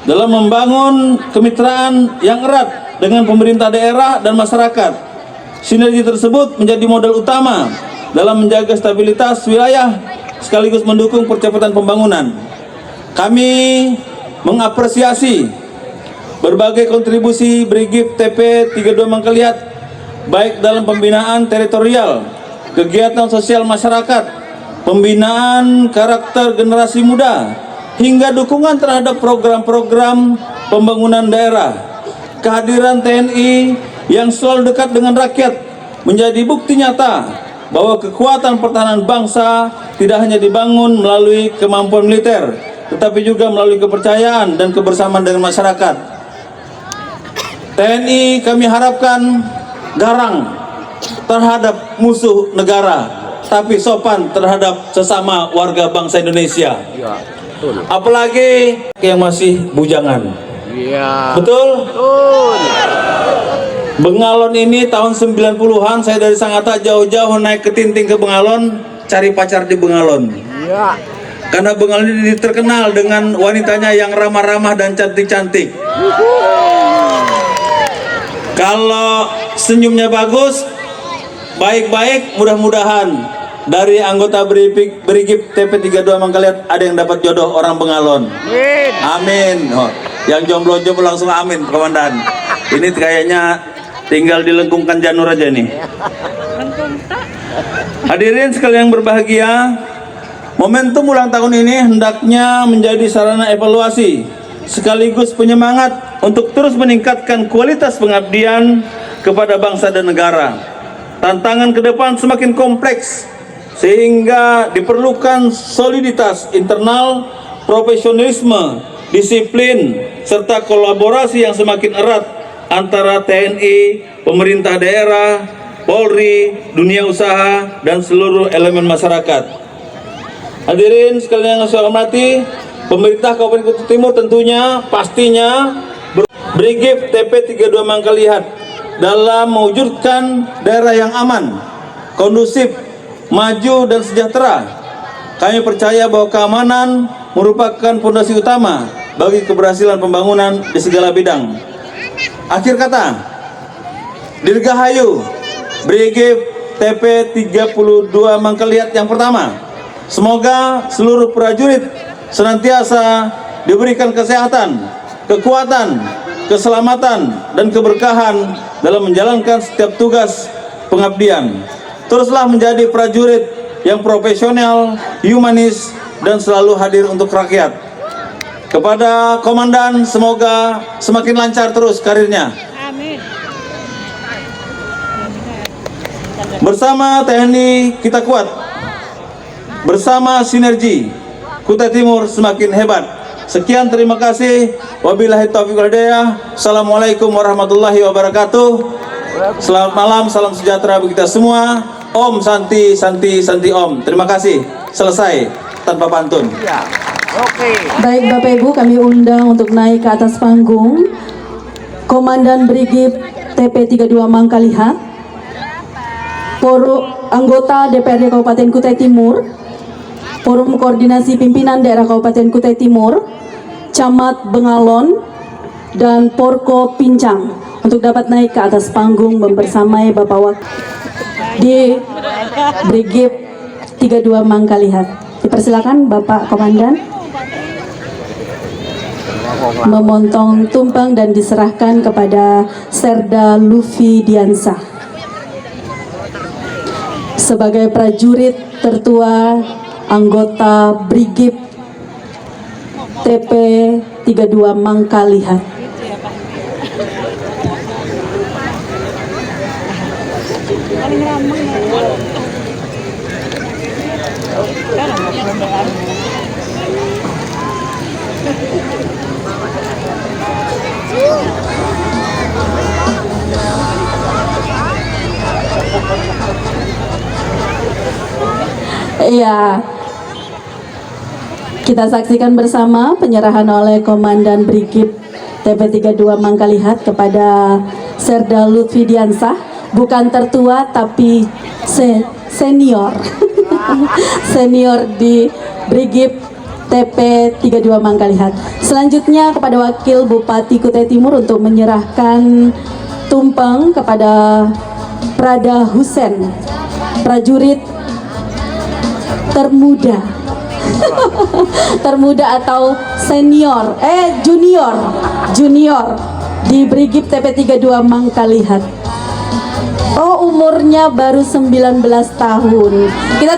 dalam membangun kemitraan yang erat dengan pemerintah daerah dan masyarakat. Sinergi tersebut menjadi modal utama dalam menjaga stabilitas wilayah sekaligus mendukung percepatan pembangunan. Kami mengapresiasi berbagai kontribusi Brigif TP32 Mangkalihat, baik dalam pembinaan teritorial, kegiatan sosial masyarakat, pembinaan karakter generasi muda, hingga dukungan terhadap program-program pembangunan daerah. Kehadiran TNI yang selalu dekat dengan rakyat menjadi bukti nyata bahwa kekuatan pertahanan bangsa tidak hanya dibangun melalui kemampuan militer, tetapi juga melalui kepercayaan dan kebersamaan dengan masyarakat. TNI kami harapkan garang terhadap musuh negara, tapi sopan terhadap sesama warga bangsa Indonesia. Apalagi yang masih bujangan. Betul? Bengalon ini tahun 90-an, saya dari Sangatta jauh-jauh naik ke Tinting ke Bengalon, cari pacar di Bengalon. Karena Bengalon ini terkenal dengan wanitanya yang ramah-ramah dan cantik-cantik. Kalau senyumnya bagus, baik-baik, mudah-mudahan dari anggota Brigif TP32 Mangkalihat ada yang dapat jodoh orang Bengalon. Amin. Oh, yang jomblo-jomblo langsung amin, Komandan. Ini kayaknya tinggal dilengkungkan janur aja nih. Hadirin sekalian yang berbahagia, momentum ulang tahun ini hendaknya menjadi sarana evaluasi sekaligus penyemangat untuk terus meningkatkan kualitas pengabdian kepada bangsa dan negara. Tantangan ke depan semakin kompleks sehingga diperlukan soliditas internal, profesionalisme, disiplin, serta kolaborasi yang semakin erat antara TNI, pemerintah daerah, Polri, dunia usaha, dan seluruh elemen masyarakat. Hadirin sekalian yang saya hormati, pemerintah Kabupaten Kutai Timur tentunya pastinya Brigif TP32 Mangkalihat dalam mewujudkan daerah yang aman, kondusif, maju dan sejahtera. Kami percaya bahwa keamanan merupakan fondasi utama bagi keberhasilan pembangunan di segala bidang. Akhir kata, Dirgahayu Brigif TP32 Mangkalihat yang pertama. Semoga seluruh prajurit senantiasa diberikan kesehatan, kekuatan, keselamatan, dan keberkahan dalam menjalankan setiap tugas pengabdian. Teruslah menjadi prajurit yang profesional, humanis, dan selalu hadir untuk rakyat. Kepada Komandan, semoga semakin lancar terus karirnya. Amin. Bersama TNI kita kuat. Bersama sinergi, Kutai Timur semakin hebat. Sekian, terima kasih. Wabillahi taufiq wal hidayah. Assalamualaikum warahmatullahi wabarakatuh. Selamat malam, salam sejahtera bagi kita semua. Om Santi Santi Santi Om. Terima kasih. Selesai tanpa pantun. Ya. Oke. Baik Bapak Ibu, kami undang untuk naik ke atas panggung Komandan Brigif TP32 Mangkalihat, anggota DPRD Kabupaten Kutai Timur Forum Koordinasi Pimpinan Daerah Kabupaten Kutai Timur, Camat Bengalon, dan Porko Pincang untuk dapat naik ke atas panggung membersamai Bapak Wakil di Brigif 32 Mangkalihat. Dipersilakan Bapak Komandan memotong tumpeng dan diserahkan kepada Serda Lufi Diansah sebagai prajurit tertua anggota Brigif TP 32 Mangkalihat. Iya, kita saksikan bersama penyerahan oleh Komandan Brigif TP32 Mangkalihat kepada Serda Lutfi Diansah, bukan tertua tapi senior senior di Brigif TP32 Mangkalihat. Selanjutnya kepada Wakil Bupati Kutai Timur untuk menyerahkan tumpeng kepada Prada Husen, prajurit termuda termuda atau junior di Brigif TP32 Mangkalihat. Oh, umurnya baru 19 tahun. Kita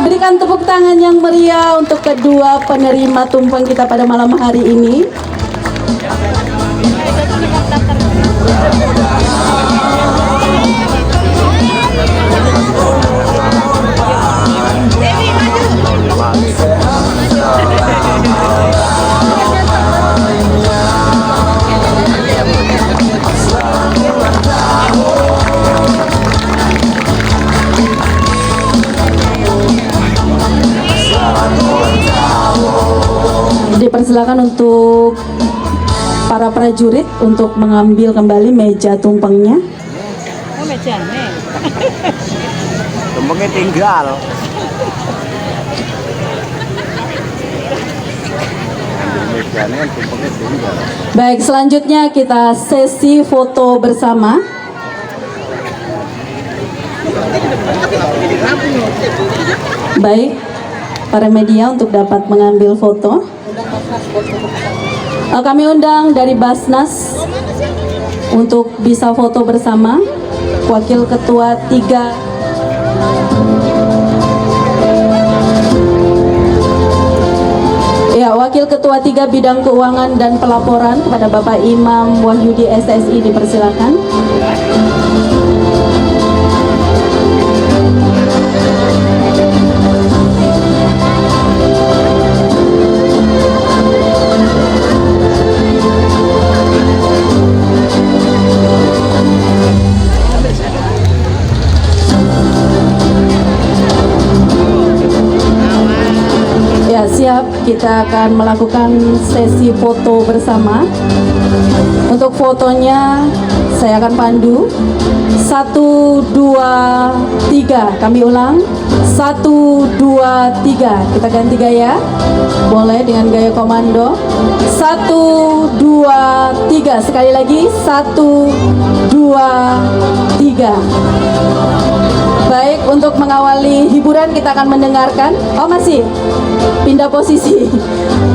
berikan tepuk tangan yang meriah untuk kedua penerima tumpeng kita pada malam hari ini. Dipersilakan untuk para prajurit untuk mengambil kembali meja tumpengnya. Oh, mejanya. Tumpengnya tinggal. Baik, selanjutnya kita sesi foto bersama. Baik, para media untuk dapat mengambil foto. Kami undang dari Basnas untuk bisa foto bersama. Wakil Ketua 3 Wakil Ketua 3 Bidang Keuangan dan Pelaporan kepada Bapak Imam Wahyudi SSI dipersilakan. Siap, kita akan melakukan sesi foto bersama. Untuk fotonya saya akan pandu. 1, 2, 3. Kami ulang. 1, 2, 3. Kita ganti gaya. Boleh dengan gaya komando. 1, 2, 3. Sekali lagi. 1, 2, 3. Baik, untuk mengawali hiburan kita akan mendengarkan. Oh, masih pindah posisi.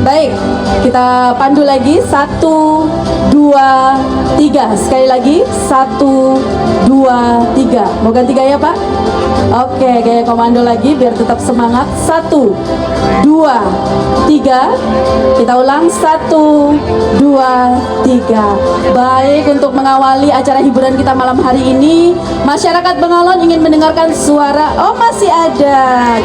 Baik, kita pandu lagi. 1, 2, 3. Sekali lagi. 1, 2, 3. Mau ganti gaya, Pak? Oke, gaya komando lagi biar tetap semangat. 1, 2, 3. Kita ulang. 1, 2, 3. Baik, untuk mengawali acara hiburan kita malam hari ini, masyarakat Bengalon ingin mendengarkan suara. Oh, masih ada.